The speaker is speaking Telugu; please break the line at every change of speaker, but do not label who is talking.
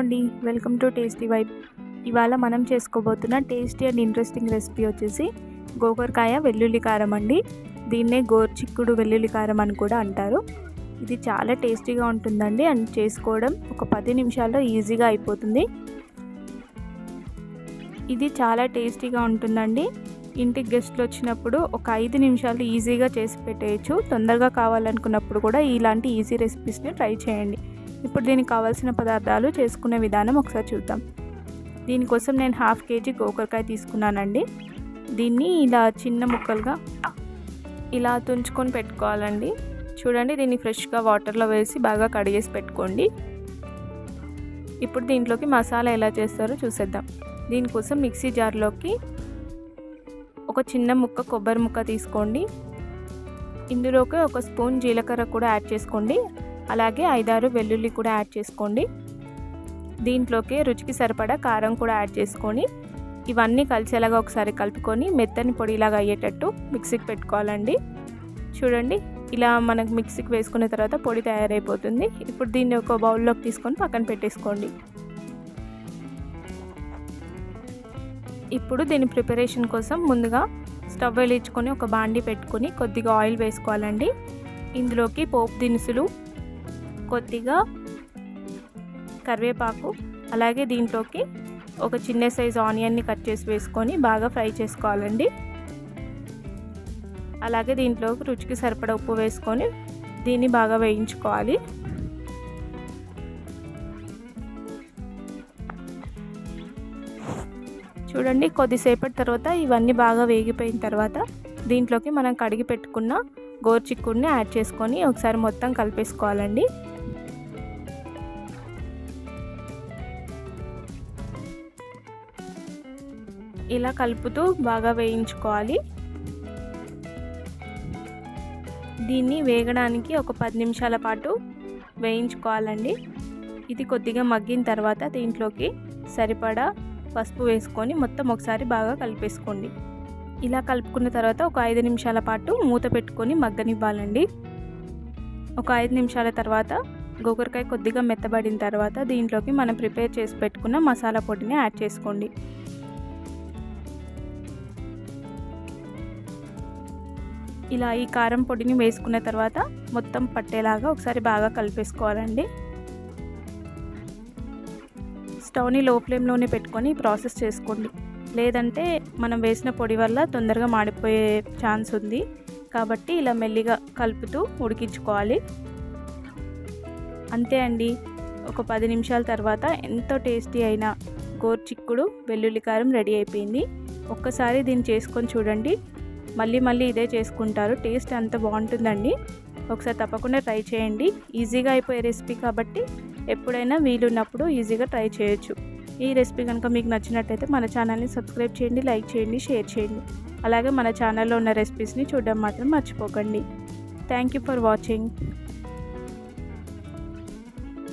అండి, వెల్కమ్ టు టేస్టీ వైబ్. ఇవాళ మనం చేసుకోబోతున్న టేస్టీ అండ్ ఇంట్రెస్టింగ్ రెసిపీ వచ్చేసి గోకరకాయ వెల్లుల్లి కారం అండి. దీన్నే గోరుచిక్కుడు వెల్లుల్లి కారం అని కూడా అంటారు. ఇది చాలా టేస్టీగా ఉంటుందండి అండ్ చేసుకోవడం ఒక 10 నిమిషాల్లో ఈజీగా అయిపోతుంది. ఇది చాలా టేస్టీగా ఉంటుందండి. ఇంటికి గెస్ట్లు వచ్చినప్పుడు ఒక 5 నిమిషాలు ఈజీగా చేసి పెట్టేయచ్చు. తొందరగా కావాలనుకున్నప్పుడు కూడా ఇలాంటి ఈజీ రెసిపీస్ని ట్రై చేయండి. ఇప్పుడు దీనికి కావాల్సిన పదార్థాలు చేసుకునే విధానం ఒకసారి చూద్దాం. దీనికోసం నేను 1/2 kg గోకరకాయ తీసుకున్నానండి. దీన్ని ఇలా చిన్న ముక్కలుగా ఇలా తుంచుకొని పెట్టుకోవాలండి. చూడండి, దీన్ని ఫ్రెష్గా వాటర్లో వేసి బాగా కడిగేసి పెట్టుకోండి. ఇప్పుడు దీంట్లోకి మసాలా ఎలా చేస్తారో చూసేద్దాం. దీనికోసం మిక్సీ జార్లోకి ఒక చిన్న ముక్క కొబ్బరి ముక్క తీసుకోండి. ఇందులోకి 1 స్పూన్ జీలకర్ర కూడా యాడ్ చేసుకోండి. అలాగే 5-6 వెల్లుల్లి కూడా యాడ్ చేసుకోండి. దీంట్లోకి రుచికి సరిపడా కారం కూడా యాడ్ చేసుకొని ఇవన్నీ కలిసేలాగా ఒకసారి కలుపుకొని మెత్తని పొడిలాగా అయ్యేటట్టు మిక్సీకి పెట్టుకోవాలండి. చూడండి, ఇలా మనకు మిక్సీకి వేసుకున్న తర్వాత పొడి తయారైపోతుంది. ఇప్పుడు దీన్ని ఒక బౌల్లోకి తీసుకొని పక్కన పెట్టేసుకోండి. ఇప్పుడు దీని ప్రిపరేషన్ కోసం ముందుగా స్టవ్ వెలిగించుకొని ఒక బాండీ పెట్టుకొని కొద్దిగా ఆయిల్ వేసుకోవాలండి. ఇందులోకి పోపు దినుసులు, కొద్దిగా కరివేపాకు, అలాగే దీంట్లోకి ఒక చిన్న సైజు ఆనియన్ని కట్ చేసి వేసుకొని బాగా ఫ్రై చేసుకోవాలండి. అలాగే దీంట్లోకి రుచికి సరిపడా ఉప్పు వేసుకొని దీన్ని బాగా వేయించుకోవాలి. చూడండి, కొద్దిసేపటి తర్వాత ఇవన్నీ బాగా వేగిపోయిన తర్వాత దీంట్లోకి మనం కడిగి పెట్టుకున్న గోరుచిక్కుడిని యాడ్ చేసుకొని ఒకసారి మొత్తం కలిపేసుకోవాలండి. ఇలా కలుపుతూ బాగా వేయించుకోవాలి. దీన్ని వేగడానికి ఒక 10 నిమిషాల పాటు వేయించుకోవాలండి. ఇది కొద్దిగా మగ్గిన తర్వాత దీంట్లోకి సరిపడా పసుపు వేసుకొని మొత్తం ఒకసారి బాగా కలిపేసుకోండి. ఇలా కలుపుకున్న తర్వాత ఒక 5 నిమిషాల పాటు మూత పెట్టుకొని మగ్గనివ్వాలండి. ఒక 5 నిమిషాల తర్వాత గోకరకాయ కొద్దిగా మెత్తబడిన తర్వాత దీంట్లోకి మనం ప్రిపేర్ చేసి పెట్టుకున్న మసాలా పొడిని యాడ్ చేసుకోండి. ఇలా ఈ కారం పొడిని వేసుకున్న తర్వాత మొత్తం పట్టేలాగా ఒకసారి బాగా కలిపేసుకోవాలండి. స్టవ్ని లో ఫ్లేమ్లోనే పెట్టుకొని ప్రాసెస్ చేసుకోండి. లేదంటే మనం వేసిన పొడి వల్ల తొందరగా మాడిపోయే ఛాన్స్ ఉంది. కాబట్టి ఇలా మెల్లిగా కలుపుతూ ఉడికించుకోవాలి. అంతే అండి, ఒక 10 నిమిషాల తర్వాత ఎంతో టేస్టీ అయిన గోరుచిక్కుడు వెల్లుల్లి కారం రెడీ అయిపోయింది. ఒక్కసారి దీన్ని చేసుకొని చూడండి, మళ్ళీ ఇదే చేసుకుంటారు. టేస్ట్ అంత బాగుంటుందండి. ఒకసారి తప్పకుండా ట్రై చేయండి. ఈజీగా అయిపోయే రెసిపీ కాబట్టి ఎప్పుడైనా వీలున్నప్పుడు ఈజీగా ట్రై చేయొచ్చు. ఈ రెసిపీ కనుక మీకు నచ్చినట్టయితే మన ఛానల్ని సబ్స్క్రైబ్ చేయండి, లైక్ చేయండి, షేర్ చేయండి. అలాగే మన ఛానల్లో ఉన్న రెసిపీస్ని చూడడం మాత్రం మర్చిపోకండి. Thank you for watching.